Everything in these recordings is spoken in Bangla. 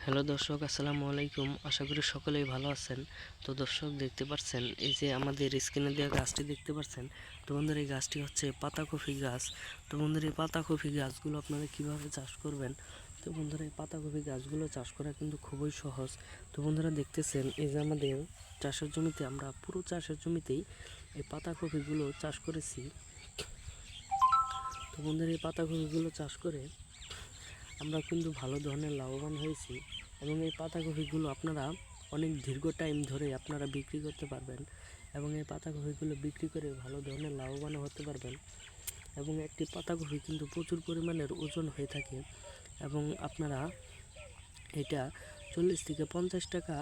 হ্যালো দর্শক, আসসালামু আলাইকুম। আশা করি সকলেই ভালো আছেন। তো দর্শক, দেখতে পাচ্ছেন এই যে আমাদের স্ক্রিনে দেওয়া গাছটি দেখতে পাচ্ছেন। তো বন্ধুরা, এই গাছটি হচ্ছে পাতাকপি গাছ। তো বন্ধুরা, এই পাতাকপি গাছগুলো আপনারা কিভাবে চাষ করবেন? তো বন্ধুরা, এই পাতাকপি গাছগুলো চাষ করা কিন্তু খুবই সহজ। তো বন্ধুরা, দেখতেছেন এই যে আমাদের চাষের জমিতে, আমরা পুরো চাষের জমিতেই এই পাতাকপিগুলো চাষ করেছি। তো বন্ধুরা, এই পাতাকপিগুলো চাষ করে আমরা কিন্তু ভালো ধরনের লাভবান হয়েছি। এবং এই পাতাকপিগুলো আপনারা অনেক দীর্ঘ টাইম ধরে আপনারা বিক্রি করতে পারবেন, এবং এই পাতাকপিগুলো বিক্রি করে ভালো ধরনের লাভবান হতে পারবেন। এবং একটি পাতাকপি কিন্তু প্রচুর পরিমাণের ওজন হয়ে থাকে, এবং আপনারা এটা 40 থেকে 50 টাকা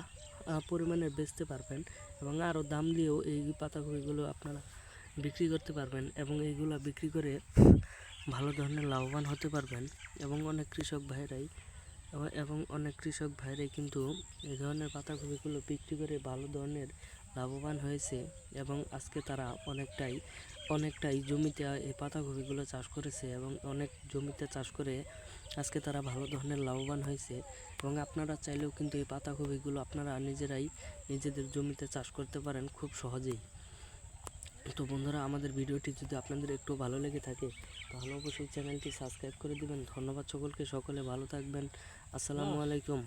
পরিমাণে বেচতে পারবেন, এবং আরও দাম দিয়েও এই পাতাকপিগুলো আপনারা বিক্রি করতে পারবেন, এবং এইগুলো বিক্রি করে ভালো ধরনের লাভবান হতে পারবেন। এবং অনেক কৃষক ভাইরাই কিন্তু এই ধরনের পাতাকপিগুলো বিক্রি করে ভালো ধরনের লাভবান হয়েছে, এবং আজকে তারা অনেকটাই জমিতে এই পাতাকপিগুলো চাষ করেছে, এবং অনেক জমিতে চাষ করে আজকে তারা ভালো ধরনের লাভবান হয়েছে। এবং আপনারা চাইলেও কিন্তু এই পাতাকপিগুলো আপনারা নিজেদের জমিতে চাষ করতে পারেন খুব সহজেই। তো বন্ধুরা, আমাদের ভিডিওটি যদি আপনাদের একটু ভালো লেগে থাকে তাহলে অবশ্যই চ্যানেলটি সাবস্ক্রাইব করে দিবেন। ধন্যবাদ সকলকে, সকলে ভালো থাকবেন। আসসালামু আলাইকুম।